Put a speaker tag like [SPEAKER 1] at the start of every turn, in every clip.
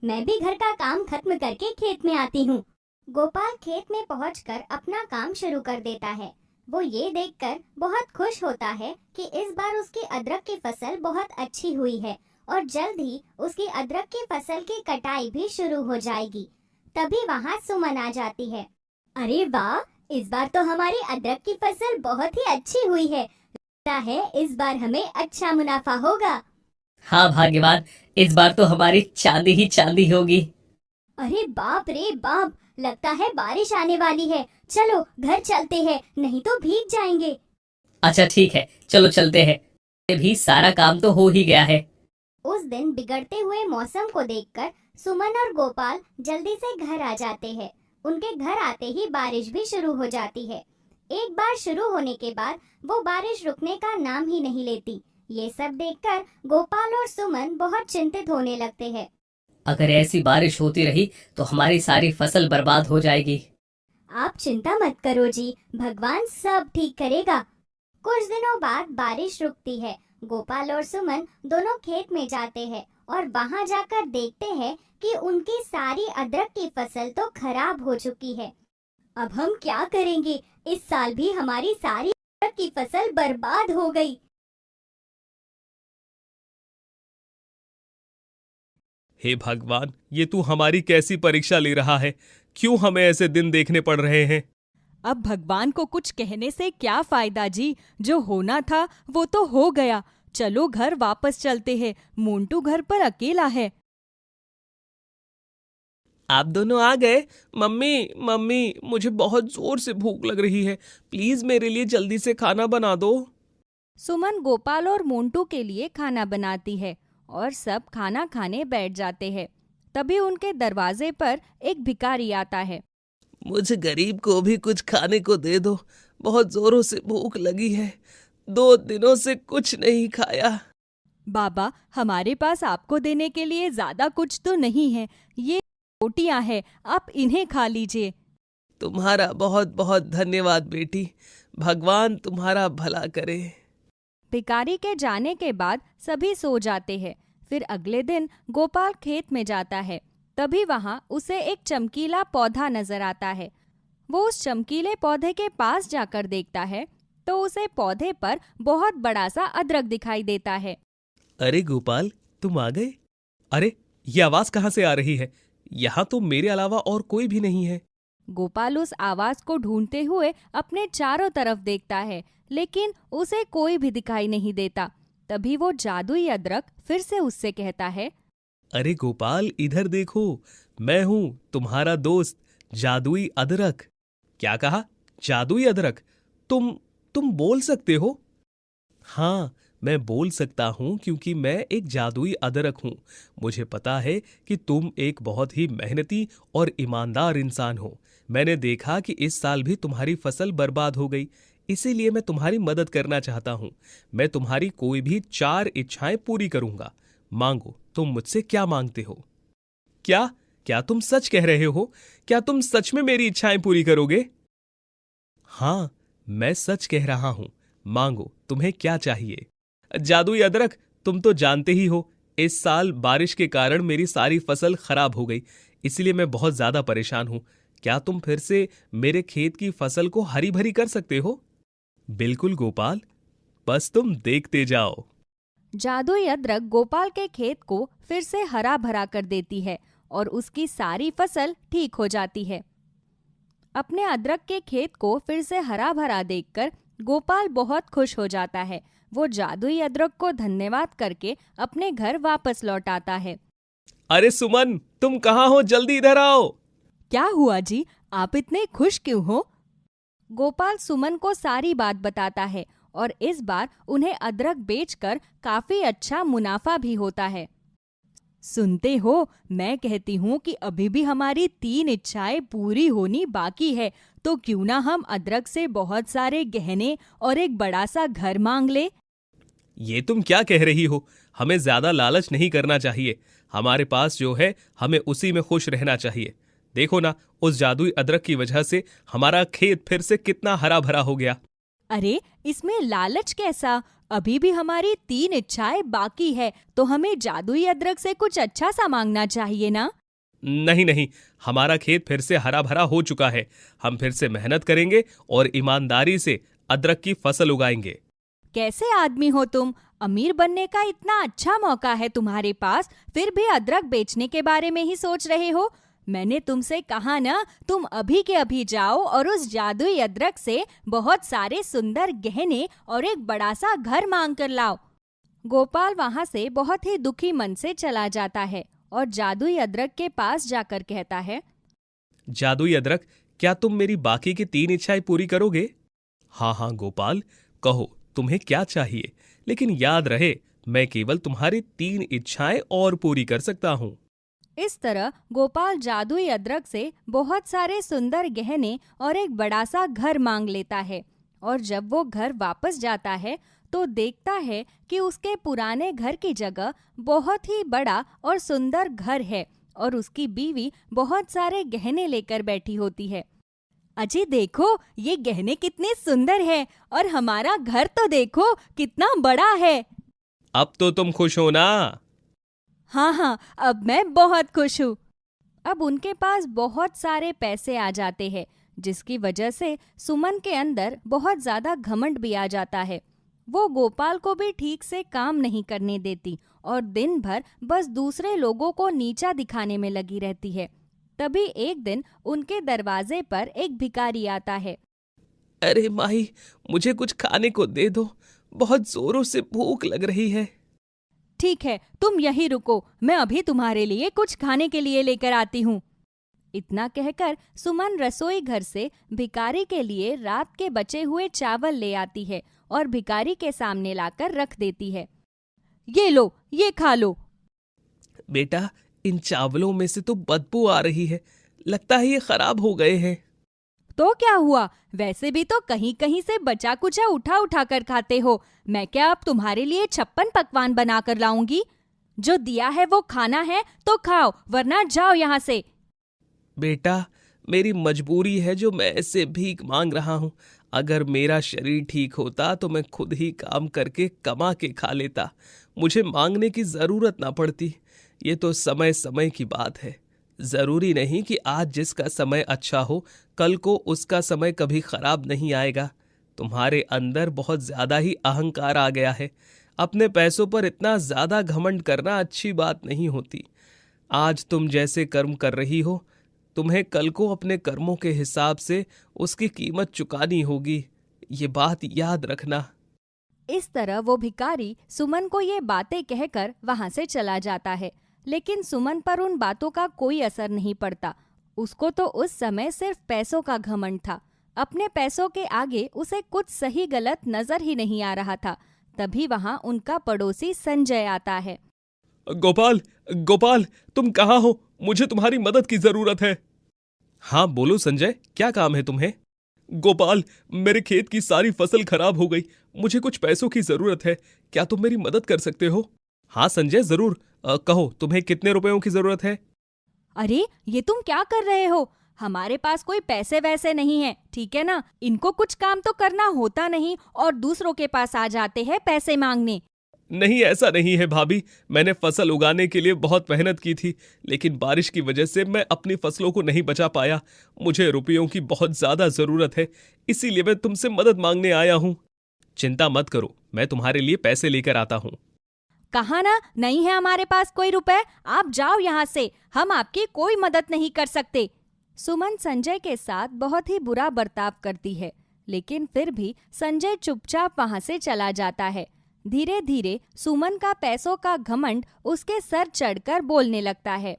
[SPEAKER 1] मैं भी घर का काम खत्म करके खेत में आती हूँ। गोपाल खेत में पहुंचकर अपना काम शुरू कर देता है। वो ये देखकर बहुत खुश होता है कि इस बार उसकी अदरक की फसल बहुत अच्छी हुई है और जल्द ही उसकी अदरक की फसल की कटाई भी शुरू हो जाएगी। तभी वहाँ सुमन आ जाती है। अरे वाह, इस बार तो हमारी अदरक की फसल बहुत ही अच्छी हुई है। लगता है इस बार हमें अच्छा मुनाफा होगा।
[SPEAKER 2] हाँ भाग्यवान, इस बार तो हमारी चांदी ही चांदी होगी।
[SPEAKER 1] अरे बाप रे बाप, लगता है बारिश आने वाली है। चलो घर चलते हैं, नहीं तो भीग जाएंगे।
[SPEAKER 2] अच्छा ठीक है, चलो चलते हैं। ये भी सारा काम तो हो ही गया है।
[SPEAKER 1] उस दिन बिगड़ते हुए मौसम को देखकर सुमन और गोपाल जल्दी से घर आ जाते हैं। उनके घर आते ही बारिश भी शुरू हो जाती है। एक बार शुरू होने के बाद वो बारिश रुकने का नाम ही नहीं लेती। ये सब देखकर गोपाल और सुमन बहुत चिंतित होने लगते हैं।
[SPEAKER 2] अगर ऐसी बारिश होती रही तो हमारी सारी फसल बर्बाद हो जाएगी।
[SPEAKER 1] आप चिंता मत करो जी, भगवान सब ठीक करेगा। कुछ दिनों बाद बारिश रुकती है। गोपाल और सुमन दोनों खेत में जाते हैं और वहां जाकर देखते हैं कि उनकी सारी अदरक की फसल तो खराब हो चुकी है। अब हम क्या करेंगे? इस साल भी हमारी सारी अदरक की फसल बर्बाद हो गई।
[SPEAKER 3] हे भगवान, ये तू हमारी कैसी परीक्षा ले रहा है? क्यों हमें ऐसे दिन देखने पड़ रहे हैं?
[SPEAKER 4] अब भगवान को कुछ कहने से क्या फायदा जी, जो होना था वो तो हो गया। चलो घर वापस चलते हैं, मोंटू घर पर अकेला है।
[SPEAKER 3] आप दोनों आ गए? मम्मी मम्मी, मुझे बहुत जोर से भूख लग रही है। प्लीज मेरे लिए जल्दी से खाना बना दो।
[SPEAKER 4] सुमन गोपाल और मोंटू के लिए खाना बनाती है और सब खाना खाने बैठ जाते हैं। तभी उनके दरवाजे पर एक भिखारी आता है।
[SPEAKER 3] मुझे गरीब को भी कुछ खाने को दे दो, बहुत जोरों से भूख लगी है। 2 दिनों से कुछ नहीं खाया।
[SPEAKER 4] बाबा, हमारे पास आपको देने के लिए ज्यादा कुछ तो नहीं है। ये रोटियां हैं, आप इन्हें खा लीजिए।
[SPEAKER 3] तुम्हारा बहुत बहुत धन्यवाद बेटी, भगवान तुम्हारा भला करे।
[SPEAKER 4] भिखारी के जाने के बाद सभी सो जाते हैं। फिर अगले दिन गोपाल खेत में जाता है। तभी वहां उसे एक चमकीला पौधा नजर आता है। वो उस चमकीले पौधे के पास जाकर देखता है तो उसे पौधे पर बहुत बड़ा सा अदरक दिखाई देता है।
[SPEAKER 3] अरे गोपाल, तुम आ गए? अरे, ये आवाज कहाँ से आ रही है? यहाँ तो मेरे अलावा और कोई भी नहीं है।
[SPEAKER 4] गोपाल उस आवाज को ढूंढते हुए अपने चारों तरफ देखता है, लेकिन उसे कोई भी दिखाई नहीं देता। तभी वो जादुई अदरक फिर से उससे कहता है,
[SPEAKER 3] अरे गोपाल, इधर देखो, मैं हूं तुम्हारा दोस्त जादुई अदरक। क्या कहा? जादुई अदरक? तुम बोल सकते हो? हाँ, मैं बोल सकता हूं क्योंकि मैं एक जादुई अदरक हूं। मुझे पता है कि तुम एक बहुत ही मेहनती और ईमानदार इंसान हो। मैंने देखा कि इस साल भी तुम्हारी फसल बर्बाद हो गई, इसीलिए मैं तुम्हारी मदद करना चाहता हूं। मैं तुम्हारी कोई भी 4 इच्छाएं पूरी करूंगा। मांगो, तुम मुझसे क्या मांगते हो? क्या क्या तुम सच कह रहे हो? क्या तुम सच में मेरी इच्छाएं पूरी करोगे? हाँ, मैं सच कह रहा हूं। मांगो, तुम्हें क्या चाहिए? जादुई अदरक, तुम तो जानते ही हो, इस साल बारिश के कारण मेरी सारी फसल खराब हो गई, इसलिए मैं बहुत ज्यादा परेशान हूं। क्या तुम फिर से मेरे खेत की फसल को हरी भरी कर सकते हो? बिल्कुल गोपाल, बस तुम देखते जाओ।
[SPEAKER 4] जादुई अदरक गोपाल के खेत को फिर से हरा भरा कर देती है और उसकी सारी फसल ठीक हो जाती है। अपने अदरक के खेत को फिर से हरा भरा देखकर गोपाल बहुत खुश हो जाता है। वो जादुई अदरक को धन्यवाद करके अपने घर वापस लौट आता है।
[SPEAKER 3] अरे सुमन, तुम कहाँ हो? जल्दी इधर आओ।
[SPEAKER 4] क्या हुआ जी, आप इतने खुश क्यों हो? गोपाल सुमन को सारी बात बताता है और इस बार उन्हें अदरक बेचकर काफी अच्छा मुनाफा भी होता है। सुनते हो, मैं कहती हूँ कि अभी भी हमारी 3 इच्छाएं पूरी होनी बाकी है, तो क्यों ना हम अदरक से बहुत सारे गहने और एक बड़ा सा घर मांग ले।
[SPEAKER 3] ये तुम क्या कह रही हो? हमें ज्यादा लालच नहीं करना चाहिए। हमारे पास जो है हमें उसी में खुश रहना चाहिए। देखो ना, उस जादुई अदरक की वजह से हमारा खेत फिर से कितना हरा भरा हो गया।
[SPEAKER 4] अरे, इसमें लालच कैसा? अभी भी हमारी 3 इच्छाएं बाकी है, तो हमें जादुई अदरक से कुछ अच्छा सा मांगना चाहिए ना।
[SPEAKER 3] नहीं नहीं, हमारा खेत फिर से हरा भरा हो चुका है। हम फिर से मेहनत करेंगे और ईमानदारी से अदरक की फसल उगाएंगे।
[SPEAKER 4] कैसे आदमी हो तुम? अमीर बनने का इतना अच्छा मौका है तुम्हारे पास, फिर भी अदरक बेचने के बारे में ही सोच रहे हो। मैंने तुमसे कहा ना, तुम अभी के अभी जाओ और उस जादुई अदरक से बहुत सारे सुंदर गहने और एक बड़ा सा घर मांग कर लाओ। गोपाल वहां से बहुत ही दुखी मन से चला जाता है और जादुई अदरक के पास जाकर कहता है,
[SPEAKER 3] जादुई अदरक, क्या तुम मेरी बाकी की 3 इच्छाएं पूरी करोगे? हाँ हाँ गोपाल, कहो तुम्हें क्या चाहिए, लेकिन याद रहे मैं केवल तुम्हारी 3 इच्छाएं और पूरी कर सकता हूँ।
[SPEAKER 4] इस तरह गोपाल जादुई अदरक से बहुत सारे सुंदर गहने और एक बड़ा सा घर मांग लेता है। और जब वो घर वापस जाता है तो देखता है कि उसके पुराने घर की जगह बहुत ही बड़ा और सुंदर घर है और उसकी बीवी बहुत सारे गहने लेकर बैठी होती है। अजी देखो, ये गहने कितने सुंदर है और हमारा घर तो देखो कितना बड़ा है।
[SPEAKER 3] अब तो तुम खुश हो ना?
[SPEAKER 4] हाँ हाँ, अब मैं बहुत खुश हूँ। अब उनके पास बहुत सारे पैसे आ जाते हैं, जिसकी वजह से सुमन के अंदर बहुत ज्यादा घमंड भी आ जाता है। वो गोपाल को भी ठीक से काम नहीं करने देती और दिन भर बस दूसरे लोगों को नीचा दिखाने में लगी रहती है। तभी एक दिन उनके दरवाजे पर एक भिखारी आता है।
[SPEAKER 3] अरे माही, मुझे कुछ खाने को दे दो, बहुत जोरों से भूख लग रही है।
[SPEAKER 4] ठीक है, तुम यहीं रुको, मैं अभी तुम्हारे लिए कुछ खाने के लिए लेकर आती हूँ। इतना कहकर सुमन रसोई घर से भिखारी के लिए रात के बचे हुए चावल ले आती है और भिखारी के सामने लाकर रख देती है। ये लो, ये खा लो।
[SPEAKER 3] बेटा, इन चावलों में से तो बदबू आ रही है, लगता है ये खराब हो गए हैं।
[SPEAKER 4] तो क्या हुआ, वैसे भी तो कहीं कहीं से बचा कुचा उठा उठा कर खाते हो। मैं क्या अब तुम्हारे लिए 56 पकवान बना कर लाऊंगी? जो दिया है वो खाना है तो खाओ, वरना जाओ यहाँ से।
[SPEAKER 3] बेटा, मेरी मजबूरी है जो मैं ऐसे भीख मांग रहा हूँ। अगर मेरा शरीर ठीक होता तो मैं खुद ही काम करके कमा के खा लेता, मुझे मांगने की जरूरत ना पड़ती। ये तो समय समय की बात है। जरूरी नहीं कि आज जिसका समय अच्छा हो, कल को उसका समय कभी खराब नहीं आएगा। तुम्हारे अंदर बहुत ज्यादा ही अहंकार आ गया है। अपने पैसों पर इतना ज्यादा घमंड करना अच्छी बात नहीं होती। आज तुम जैसे कर्म कर रही हो, तुम्हें कल को अपने कर्मों के हिसाब से उसकी कीमत चुकानी होगी। ये बात याद रखना।
[SPEAKER 4] इस तरह वो भिखारी सुमन को ये बातें कहकर वहां से चला जाता है, लेकिन सुमन पर उन बातों का कोई असर नहीं पड़ता। उसको तो उस समय सिर्फ पैसों का घमंड था। अपने पैसों के आगे उसे कुछ सही गलत नजर ही नहीं आ रहा था। तभी वहां उनका पड़ोसी संजय आता है।
[SPEAKER 3] गोपाल, गोपाल, तुम कहाँ हो? मुझे तुम्हारी मदद की जरूरत है। हाँ बोलो संजय, क्या काम है तुम्हें? गोपाल, मेरे खेत की सारी फसल खराब हो गई, मुझे कुछ पैसों की जरूरत है, क्या तुम मेरी मदद कर सकते हो? हाँ संजय, जरूर। कहो तुम्हें कितने रुपयों की जरूरत है?
[SPEAKER 4] अरे ये तुम क्या कर रहे हो? हमारे पास कोई पैसे वैसे नहीं है, ठीक है ना? इनको कुछ काम तो करना होता नहीं और दूसरों के पास आ जाते हैं पैसे मांगने।
[SPEAKER 3] नहीं, ऐसा नहीं है भाभी, मैंने फसल उगाने के लिए बहुत मेहनत की थी, लेकिन बारिश की वजह से मैं अपनी फसलों को नहीं बचा पाया। मुझे रुपयों की बहुत ज्यादा जरूरत है, इसीलिए मैं तुमसे मदद मांगने आया हूँ। चिंता मत करो, मैं तुम्हारे लिए पैसे लेकर आता हूँ।
[SPEAKER 4] कहा ना, नहीं है हमारे पास कोई रुपए, आप जाओ यहाँ से, हम आपकी कोई मदद नहीं कर सकते। सुमन संजय के साथ बहुत ही बुरा बर्ताव करती है, लेकिन फिर भी संजय चुपचाप वहां से चला जाता है। धीरे धीरे सुमन का पैसों का घमंड उसके सर चढ़कर बोलने लगता है।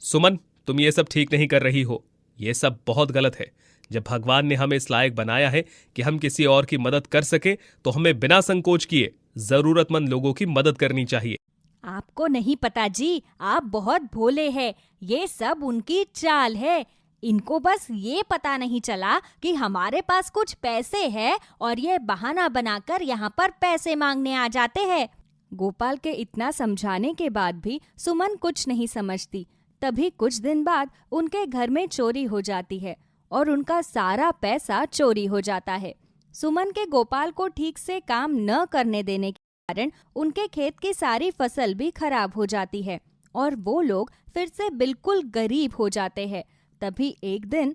[SPEAKER 3] सुमन, तुम ये सब ठीक नहीं कर रही हो, ये सब बहुत गलत है। जब भगवान ने हमें इस लायक बनाया है कि हम किसी और की मदद कर सके, तो हमें बिना संकोच किए जरूरतमंद लोगों की मदद करनी चाहिए।
[SPEAKER 4] आपको नहीं पता जी, आप बहुत भोले हैं। ये सब उनकी चाल है। इनको बस ये पता नहीं चला कि हमारे पास कुछ पैसे हैं और ये बहाना बनाकर यहाँ पर पैसे मांगने आ जाते हैं। गोपाल के इतना समझाने के बाद भी सुमन कुछ नहीं समझती। तभी कुछ दिन बाद उनके घर में चोरी हो जाती है और उनका सारा पैसा चोरी हो जाता है। सुमन के गोपाल को ठीक से काम न करने देने के कारण उनके खेत की सारी फसल भी खराब हो जाती है और वो लोग फिर से बिल्कुल गरीब हो जाते हैं। तभी एक दिन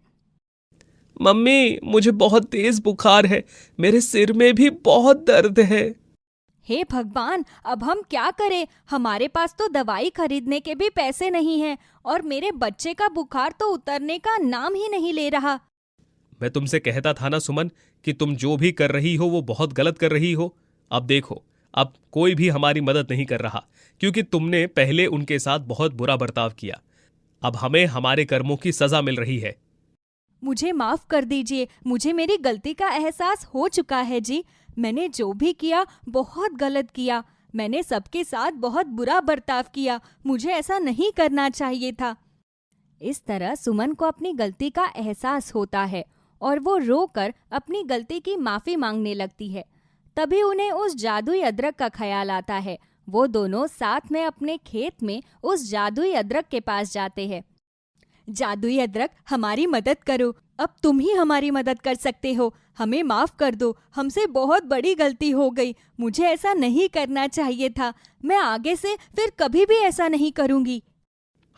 [SPEAKER 3] मम्मी, मुझे बहुत तेज बुखार है, मेरे सिर में भी बहुत दर्द है।
[SPEAKER 4] हे भगवान, अब हम क्या करें? हमारे पास तो दवाई खरीदने के भी पैसे नहीं हैं और मेरे बच्चे का बुखार तो उतरने का नाम ही नहीं ले रहा।
[SPEAKER 3] मैं तुमसे कहता था ना सुमन कि तुम जो भी कर रही हो वो बहुत गलत कर रही हो। अब देखो, अब कोई भी हमारी मदद नहीं कर रहा क्योंकि तुमने पहले उनके साथ बहुत बुरा बर्ताव किया। अब हमें हमारे कर्मों की सजा मिल रही है।
[SPEAKER 4] मुझे माफ कर दीजिए, मुझे मेरी गलती का एहसास हो चुका है जी। मैंने जो भी किया बहुत गलत किया। मैंने सबके साथ बहुत बुरा बर्ताव किया। मुझे ऐसा नहीं करना चाहिए था। इस तरह सुमन को अपनी गलती का एहसास होता है और वो रोकर अपनी गलती की माफी मांगने लगती है। तभी उन्हें उस जादुई अदरक का ख्याल आता है। वो दोनों साथ में अपने खेत में उस जादुई अदरक के पास जाते हैं। जादुई अदरक, हमारी मदद करो। अब तुम ही हमारी मदद कर सकते हो। हमें माफ कर दो, हमसे बहुत बड़ी गलती हो गई। मुझे ऐसा नहीं करना चाहिए था। मैं आगे से फिर कभी भी ऐसा नहीं करूंगी।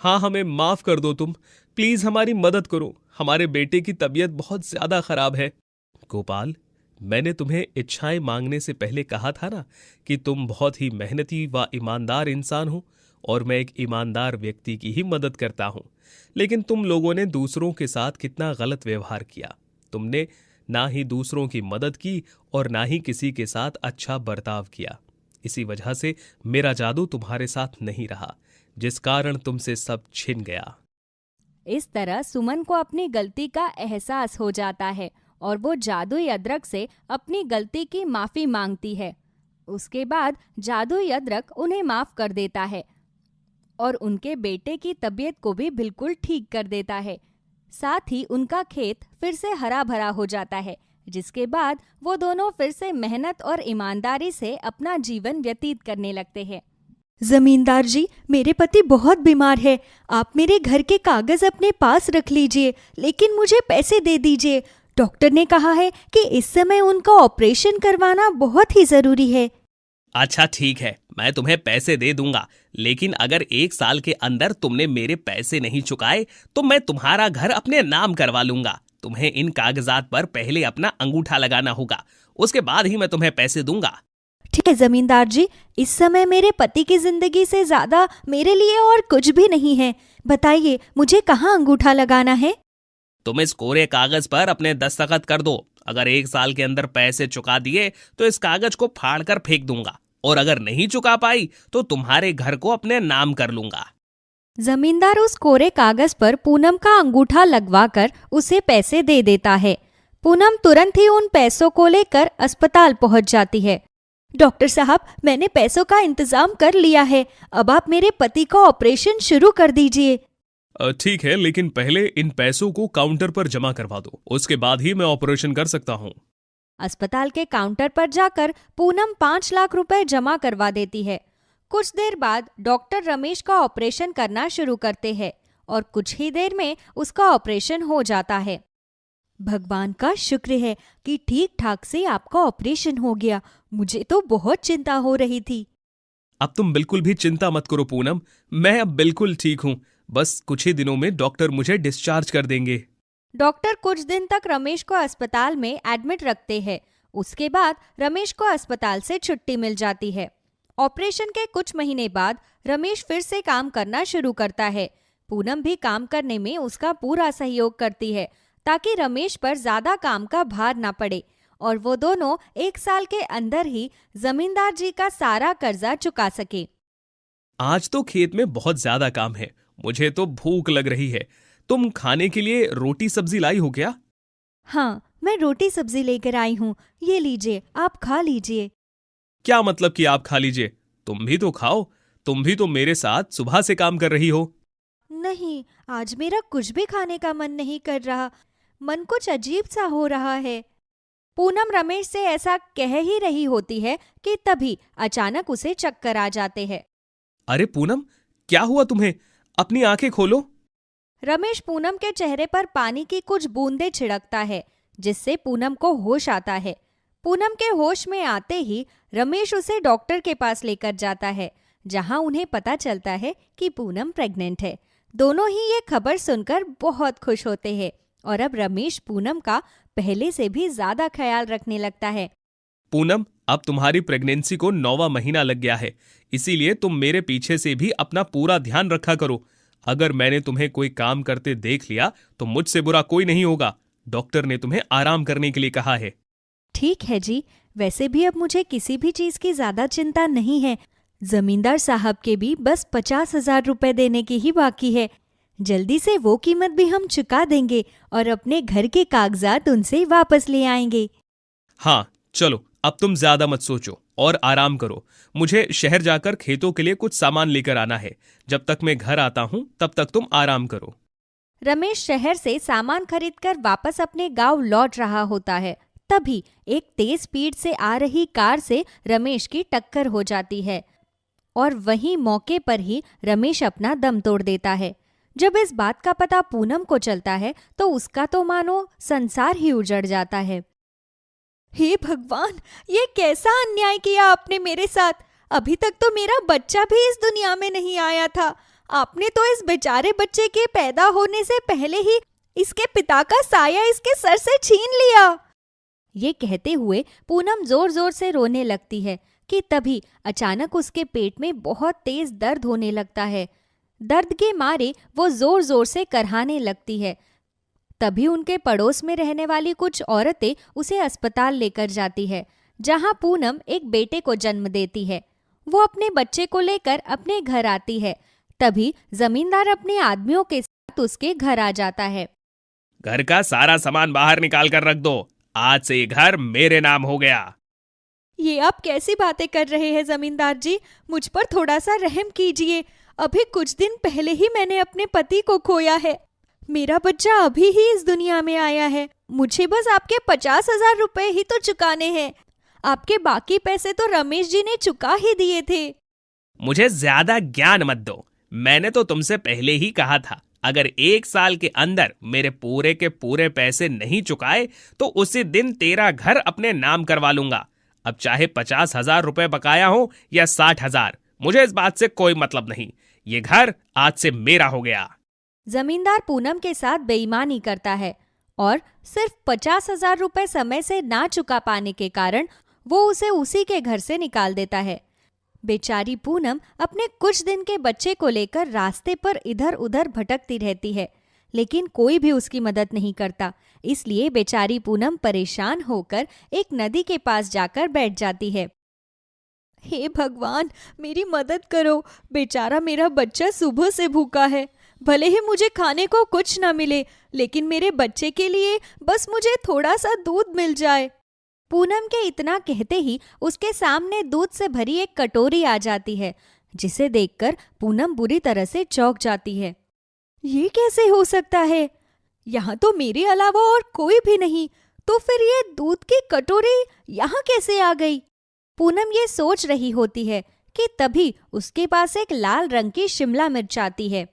[SPEAKER 3] हाँ, हमें माफ कर दो तुम। प्लीज हमारी मदद करो। हमारे बेटे की तबीयत बहुत ज्यादा खराब है। गोपाल, मैंने तुम्हें इच्छाएं मांगने से पहले कहा था ना कि तुम बहुत ही मेहनती व ईमानदार इंसान हो और मैं एक ईमानदार व्यक्ति की ही मदद करता हूं। लेकिन तुम लोगों ने दूसरों के साथ कितना गलत व्यवहार किया। तुमने ना ही दूसरों की मदद की और ना ही किसी के साथ अच्छा बर्ताव किया। इसी वजह से मेरा जादू तुम्हारे साथ नहीं रहा, जिस कारण तुमसे सब छिन गया।
[SPEAKER 4] इस तरह सुमन को अपनी गलती का एहसास हो जाता है और वो जादुई अदरक से अपनी गलती की माफी मांगती है। उसके बाद जादुई अदरक उन्हें माफ कर देता है और उनके बेटे की तबीयत को भी बिल्कुल ठीक कर देता है। साथ ही उनका खेत फिर से हरा भरा हो जाता है, जिसके बाद वो दोनों फिर से मेहनत और ईमानदारी से अपना जीवन व्यतीत करने लगते हैं। जमींदार जी, मेरे पति बहुत बीमार है। आप मेरे घर के कागज अपने पास रख लीजिए, लेकिन मुझे पैसे दे दीजिए। डॉक्टर ने कहा है कि इस समय उनका ऑपरेशन करवाना बहुत ही जरूरी है।
[SPEAKER 3] अच्छा ठीक है, मैं तुम्हें पैसे दे दूंगा, लेकिन अगर 1 साल के अंदर तुमने मेरे पैसे नहीं चुकाए तो मैं तुम्हारा घर अपने नाम करवा लूंगा। तुम्हें इन कागजात पर पहले अपना अंगूठा लगाना होगा, उसके बाद ही मैं तुम्हें पैसे दूंगा।
[SPEAKER 4] ठीक है जमींदार जी, इस समय मेरे पति की जिंदगी से ज्यादा मेरे लिए और कुछ भी नहीं है। बताइए, मुझे कहाँ अंगूठा लगाना है?
[SPEAKER 3] तुम इस कोरे कागज पर अपने दस्तखत कर दो। अगर 1 साल के अंदर पैसे चुका दिए तो इस कागज को फाड़ कर फेंक दूंगा, और अगर नहीं चुका पाई तो तुम्हारे घर को अपने नाम कर लूंगा।
[SPEAKER 4] जमींदार उस कोरे कागज पर पूनम का अंगूठा लगवाकर उसे पैसे दे देता है। पूनम तुरंत ही उन पैसों को लेकर अस्पताल पहुंच जाती है। डॉक्टर साहब, मैंने पैसों का इंतजाम कर लिया है। अब आप मेरे पति का ऑपरेशन शुरू कर दीजिए।
[SPEAKER 3] ठीक है, लेकिन पहले इन पैसों को काउंटर पर जमा करवा दो, उसके बाद ही मैं ऑपरेशन कर सकता हूँ।
[SPEAKER 4] अस्पताल के काउंटर पर जाकर पूनम 5 लाख रुपए जमा करवा देती है। कुछ देर बाद डॉक्टर रमेश का ऑपरेशन करना शुरू करते हैं और कुछ ही देर में उसका ऑपरेशन हो जाता है। भगवान का शुक्र है कि ठीक ठाक से आपका ऑपरेशन हो गया। मुझे तो बहुत चिंता हो रही थी।
[SPEAKER 3] अब तुम बिल्कुल भी चिंता मत करो पूनम, मैं अब बिल्कुल ठीक हूँ। बस कुछ ही दिनों में डॉक्टर मुझे डिस्चार्ज कर देंगे।
[SPEAKER 4] डॉक्टर कुछ दिन तक रमेश को अस्पताल में एडमिट रखते हैं। उसके बाद रमेश को अस्पताल से छुट्टी मिल जाती है। ऑपरेशन के कुछ महीने बाद रमेश फिर से काम करना शुरू करता है। पूनम भी काम करने में उसका पूरा सहयोग करती है ताकि रमेश पर ज्यादा काम का भार ना पड़े और वो दोनों 1 साल के अंदर ही जमींदार जी का सारा कर्जा चुका सके।
[SPEAKER 3] आज तो खेत में बहुत ज्यादा काम है, मुझे तो भूख लग रही है। तुम खाने के लिए रोटी सब्जी लाई हो क्या?
[SPEAKER 4] हाँ, मैं रोटी सब्जी लेकर आई हूँ। ये लीजिए, आप खा लीजिए।
[SPEAKER 3] क्या मतलब कि आप खा लीजिए? तुम भी तो खाओ, तुम भी तो मेरे साथ सुबह से काम कर रही हो।
[SPEAKER 4] नहीं, आज मेरा कुछ भी खाने का मन नहीं कर रहा। मन कुछ अजीब सा हो रहा है। पूनम रमेश से ऐसा कह ही रही होती है कि तभी अचानक उसे चक्कर आ जाते हैं।
[SPEAKER 3] अरे पूनम, क्या हुआ तुम्हें? अपनी आंखें खोलो।
[SPEAKER 4] रमेश पूनम के चेहरे पर पानी की कुछ बूंदें छिड़कता है, जिससे पूनम को होश आता है। पूनम के होश में आते ही रमेश उसे डॉक्टर के पास लेकर जाता है, जहां उन्हें पता चलता है कि पूनम प्रेग्नेंट है। दोनों ही ये खबर सुनकर बहुत खुश होते हैं और अब रमेश पूनम का पहले से भी ज्यादा ख्याल रखने लगता है।
[SPEAKER 3] पूनम, अब तुम्हारी प्रेगनेंसी को 9वां महीना लग गया है, इसीलिए तुम मेरे पीछे से भी अपना पूरा ध्यान रखा करो। अगर मैंने तुम्हें कोई काम करते देख लिया तो मुझसे बुरा कोई नहीं होगा। डॉक्टर ने तुम्हें आराम करने के लिए कहा है।
[SPEAKER 4] ठीक है जी, वैसे भी अब मुझे किसी भी चीज की ज्यादा चिंता नहीं है। जमींदार साहब के भी बस 50,000 रुपए देने की ही बाकी है। जल्दी से वो कीमत भी हम चुका देंगे और अपने घर के कागजात उनसे वापस ले आएंगे।
[SPEAKER 3] हाँ चलो, अब तुम ज्यादा मत सोचो और आराम करो। मुझे शहर जाकर खेतों के लिए कुछ सामान लेकर आना है। जब तक मैं घर आता हूँ तब तक तुम आराम करो।
[SPEAKER 4] रमेश शहर से सामान खरीदकर वापस अपने गांव लौट रहा होता है। तभी एक तेज स्पीड से आ रही कार से रमेश की टक्कर हो जाती है और वहीं मौके पर ही रमेश अपना दम तोड़ देता है। जब इस बात का पता पूनम को चलता है तो उसका तो मानो संसार ही उजड़ जाता है। हे भगवान, ये कैसा अन्याय किया आपने मेरे साथ। अभी तक तो मेरा बच्चा भी इस दुनिया में नहीं आया था। आपने तो इस बेचारे बच्चे के पैदा होने से पहले ही इसके पिता का साया इसके सर से छीन लिया। ये कहते हुए पूनम जोर जोर से रोने लगती है कि तभी अचानक उसके पेट में बहुत तेज दर्द होने लगता है। दर्द के मारे वो जोर जोर से करहाने लगती है। तभी उनके पड़ोस में रहने वाली कुछ औरतें उसे अस्पताल लेकर जाती है, जहां पूनम एक बेटे को जन्म देती है। वो अपने बच्चे को लेकर अपने घर आती है। तभी जमींदार अपने आदमियों के साथ उसके घर आ जाता है।
[SPEAKER 3] घर का सारा सामान बाहर निकाल कर रख दो। आज से ये घर मेरे नाम हो गया।
[SPEAKER 4] ये आप कैसी बातें कर रहे हैं जमींदार जी? मुझ पर थोड़ा सा रहम कीजिए। अभी कुछ दिन पहले ही मैंने अपने पति को खोया है। मेरा बच्चा अभी ही इस दुनिया में आया है। मुझे बस आपके 50,000 रुपए ही तो चुकाने हैं। आपके बाकी पैसे तो रमेश जी ने चुका ही दिए थे।
[SPEAKER 3] मुझे ज्यादा ज्ञान मत दो। मैंने तो तुमसे पहले ही कहा था, अगर 1 साल के अंदर मेरे पूरे के पूरे पैसे नहीं चुकाए तो उसी दिन तेरा घर अपने नाम करवा लूंगा। अब चाहे 50,000 रुपए बकाया हो या 60,000, मुझे इस बात से कोई मतलब नहीं। ये घर आज से मेरा हो गया।
[SPEAKER 4] जमींदार पूनम के साथ बेईमानी करता है और सिर्फ 50,000 रुपए समय से ना चुका पाने के कारण वो उसे उसी के घर से निकाल देता है। बेचारी पूनम अपने कुछ दिन के बच्चे को लेकर रास्ते पर इधर उधर भटकती रहती है, लेकिन कोई भी उसकी मदद नहीं करता। इसलिए बेचारी पूनम परेशान होकर एक नदी के पास जाकर बैठ जाती है। हे भगवान, मेरी मदद करो। बेचारा मेरा बच्चा सुबह से भूखा है। भले ही मुझे खाने को कुछ न मिले, लेकिन मेरे बच्चे के लिए बस मुझे थोड़ा सा दूध मिल जाए। पूनम के इतना कहते ही उसके सामने दूध से भरी एक कटोरी आ जाती है, जिसे देखकर पूनम बुरी तरह से चौंक जाती है। ये कैसे हो सकता है? यहाँ तो मेरे अलावा और कोई भी नहीं, तो फिर ये दूध की कटोरी यहाँ कैसे आ गई? पूनम ये सोच रही होती है कि तभी उसके पास एक लाल रंग की शिमला मिर्च आती है।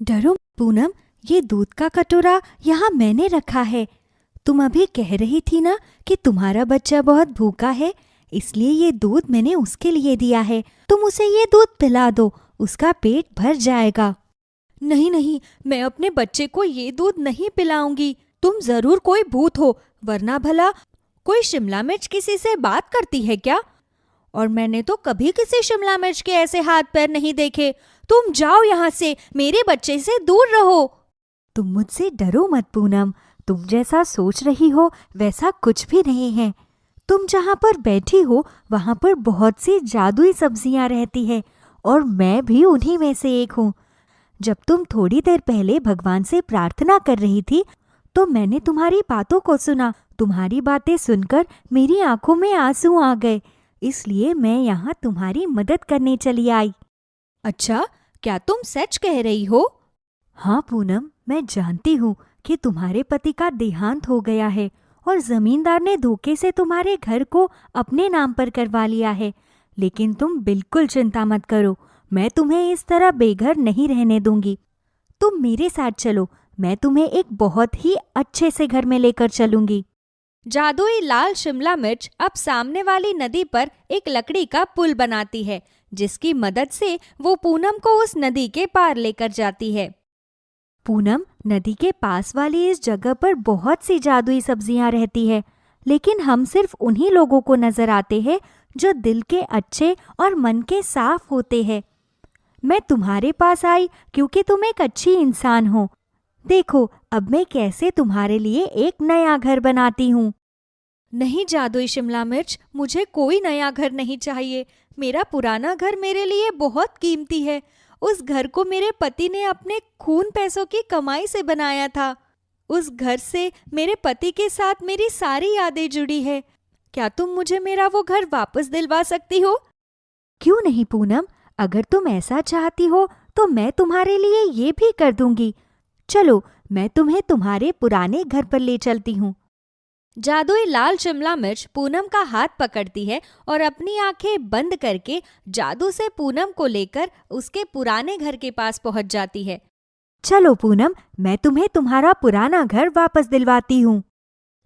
[SPEAKER 4] डरो पूनम, ये दूध का कटोरा यहाँ मैंने रखा है। तुम अभी कह रही थी ना कि तुम्हारा बच्चा बहुत भूखा है, इसलिए ये दूध मैंने उसके लिए दिया है। तुम उसे ये दूध पिला दो, उसका पेट भर जाएगा। नहीं नहीं, मैं अपने बच्चे को ये दूध नहीं पिलाऊंगी। तुम जरूर कोई भूत हो, वरना भला कोई शिमला मिर्च किसी से बात करती है क्या? और मैंने तो कभी किसी शिमला मिर्च के ऐसे हाथ पैर नहीं देखे। तुम जाओ यहाँ से, मेरे बच्चे से दूर रहो। तुम मुझसे डरो मत पूनम, तुम जैसा सोच रही हो वैसा कुछ भी नहीं है। तुम जहाँ पर बैठी हो वहाँ पर बहुत सी जादुई सब्जियाँ रहती है और मैं भी उन्हीं में से एक हूँ। जब तुम थोड़ी देर पहले भगवान से प्रार्थना कर रही थी तो मैंने तुम्हारी बातों को सुना। तुम्हारी बातें सुनकर मेरी आंखों में आंसू आ गए, इसलिए मैं यहाँ तुम्हारी मदद करने चली आई। अच्छा, क्या तुम सच कह रही हो? हाँ पूनम, मैं जानती हूँ कि तुम्हारे पति का देहांत हो गया है और जमींदार ने धोखे से तुम्हारे घर को अपने नाम पर करवा लिया है। लेकिन तुम बिल्कुल चिंता मत करो, मैं तुम्हें इस तरह बेघर नहीं रहने दूंगी। तुम मेरे साथ चलो, मैं तुम्हें एक बहुत ही अच्छे से घर में लेकर चलूंगी। जादुई लाल शिमला मिर्च अब सामने वाली नदी पर एक लकड़ी का पुल बनाती है, जिसकी मदद से वो पूनम को उस नदी के पार लेकर जाती है। पूनम, नदी के पास वाली इस जगह पर बहुत सी जादुई सब्जियां रहती है, लेकिन हम सिर्फ उन्हीं लोगों को नजर आते हैं जो दिल के अच्छे और मन के साफ होते हैं। मैं तुम्हारे पास आई क्योंकि तुम एक अच्छी इंसान हो। देखो, अब मैं कैसे तुम्हारे लिए एक नया घर बनाती हूँ। नहीं जादुई शिमला मिर्च, मुझे कोई नया घर नहीं चाहिए। मेरा पुराना घर मेरे लिए बहुत कीमती है। उस घर को मेरे पति ने अपने खून पैसों की कमाई से बनाया था। उस घर से मेरे पति के साथ मेरी सारी यादें जुड़ी है। क्या तुम मुझे मेरा वो घर वापस दिलवा सकती हो? क्यों नहीं पूनम, अगर तुम ऐसा चाहती हो तो मैं तुम्हारे लिए ये भी कर दूंगी। चलो, मैं तुम्हें तुम्हारे पुराने घर पर ले चलती हूँ। जादुई लाल शिमला मिर्च पूनम का हाथ पकड़ती है और अपनी आंखें बंद करके जादू से पूनम को लेकर उसके पुराने घर के पास पहुंच जाती है। चलो पूनम, मैं तुम्हें तुम्हारा पुराना घर वापस दिलवाती हूँ।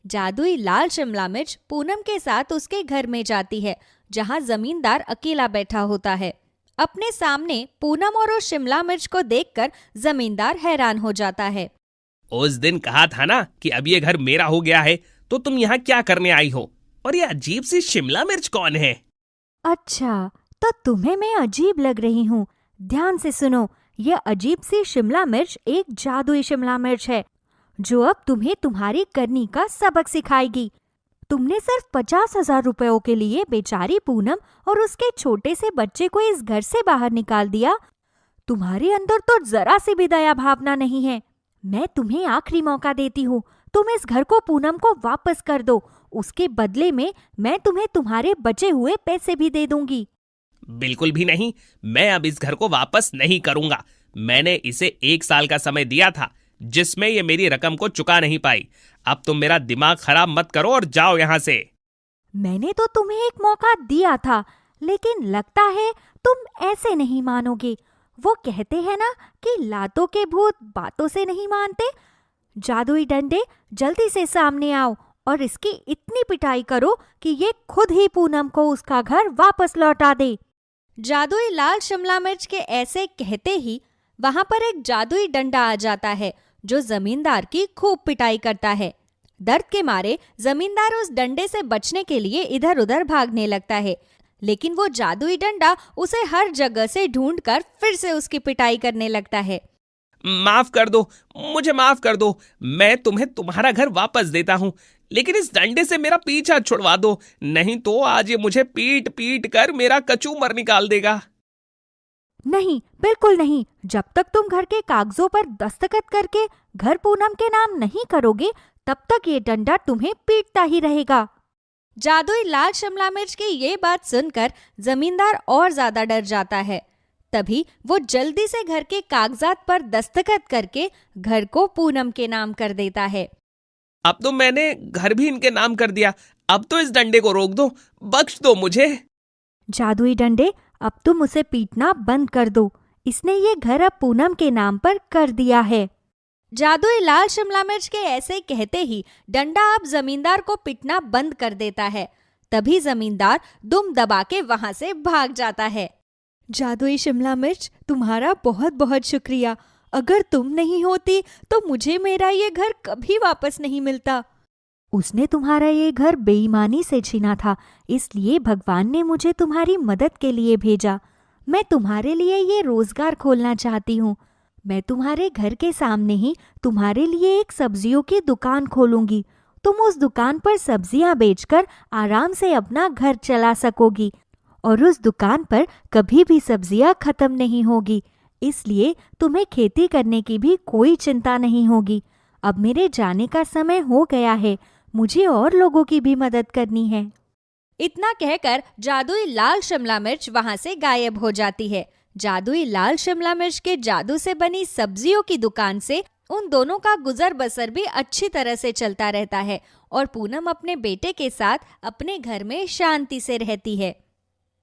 [SPEAKER 4] जादुई लाल शिमला मिर्च पूनम के साथ उसके घर में जाती है, जहाँ जमींदार अकेला बैठा होता है। अपने सामने पूनम और उस शिमला मिर्च को देखकर जमींदार हैरान हो जाता है।
[SPEAKER 3] उस दिन कहा था ना कि अब ये घर मेरा हो गया है, तो तुम यहाँ क्या करने आई हो? और ये अजीब सी शिमला मिर्च कौन है?
[SPEAKER 4] अच्छा, तो तुम्हें मैं अजीब लग रही हूँ। ध्यान से सुनो, ये अजीब सी शिमला मिर्च एक जादुई शिमला मिर्च है, जो अब तुम्हें तुम्हारी करनी का सबक सिखाएगी। तुमने सिर्फ 50,000 रुपयों के लिए बेचारी पूनम और उसके छोटे से बच्चे को इस घर से बाहर निकाल दिया। तुम्हारे अंदर तो जरा सी भी दया भावना नहीं है। मैं तुम्हें आखिरी मौका देती हूँ, तुम इस घर को पूनम को वापस कर दो। उसके बदले में मैं तुम्हें तुम्हारे बचे हुए पैसे भी दे दूंगी।
[SPEAKER 3] बिल्कुल भी नहीं, मैं अब इस घर को वापस नहीं करूंगा। मैंने इसे 1 साल का समय दिया था, जिसमें ये मेरी रकम को चुका नहीं पाई। अब तुम मेरा दिमाग खराब मत करो और जाओ यहाँ से।
[SPEAKER 4] मैंने तो तुम्हें एक मौका दिया था, लेकिन लगता है तुम ऐसे नहीं मानोगे। वो कहते हैं ना कि लातों के भूत बातों से नहीं मानते। जादुई डंडे, जल्दी से सामने आओ और इसकी इतनी पिटाई करो कि ये खुद ही पूनम को उसका घर वापस लौटा दे। जादुई लाल शिमला मिर्च के ऐसे कहते ही वहां पर एक जादुई डंडा आ जाता है, जो जमींदार की खूब पिटाई करता है। दर्द के मारे जमींदार उस डंडे से बचने के लिए इधर उधर भागने लगता है, लेकिन वो जादुई डंडा उसे हर जगह से ढूंढकर फिर से उसकी पिटाई करने लगता है।
[SPEAKER 3] माफ कर दो, मुझे माफ कर दो। मैं तुम्हें तुम्हारा घर वापस देता हूँ, लेकिन इस डंडे से मेरा पीछा छुड़वा दो, नहीं तो आज ये मुझे पीट पीट कर मेरा कचूमर निकाल देगा।
[SPEAKER 4] नहीं, बिल्कुल नहीं। जब तक तुम घर के कागजों पर दस्तखत करके घर पूनम के नाम नहीं करोगे, तब तक ये डंडा तुम्हें पीटता ही रहेगा। जादुई लाल शिमला मिर्च की ये बात सुनकर जमींदार और ज्यादा डर जाता है। तभी वो जल्दी से घर के कागजात पर दस्तखत करके घर को पूनम के नाम कर देता है।
[SPEAKER 3] अब तो मैंने घर भी इनके नाम कर दिया, अब तो इस डंडे को रोक दो, बख्श दो मुझे।
[SPEAKER 4] जादुई डंडे, अब तुम उसे पीटना बंद कर दो। इसने ये घर अब पूनम के नाम पर कर दिया है। जादुई लाल शिमला मिर्च के ऐसे कहते ही डंडा अब जमींदार को पीटना बंद कर देता है। तभी जमींदार दुम दबा के वहां से भाग जाता है। जादुई शिमला मिर्च, तुम्हारा बहुत बहुत शुक्रिया। अगर तुम नहीं होती तो मुझे मेरा ये घर कभी वापस नहीं मिलता। उसने तुम्हारा ये घर बेईमानी से छीना था, इसलिए भगवान ने मुझे तुम्हारी मदद के लिए भेजा। मैं तुम्हारे लिए ये रोजगार खोलना चाहती हूँ। मैं तुम्हारे घर के सामने ही तुम्हारे लिए एक सब्जियों की दुकान खोलूंगी। तुम उस दुकान पर सब्जियां बेचकर आराम से अपना घर चला सकोगी और उस दुकान पर कभी भी सब्जियां खत्म नहीं होगी, इसलिए तुम्हें खेती करने की भी कोई चिंता नहीं होगी। अब मेरे जाने का समय हो गया है, मुझे और लोगों की भी मदद करनी है। इतना कहकर जादुई लाल शिमला मिर्च वहां से गायब हो जाती है। जादुई लाल शिमला मिर्च के जादू से बनी सब्जियों की दुकान से उन दोनों का गुजर बसर भी अच्छी तरह से चलता रहता है और पूनम अपने बेटे के साथ अपने घर में शांति से रहती है।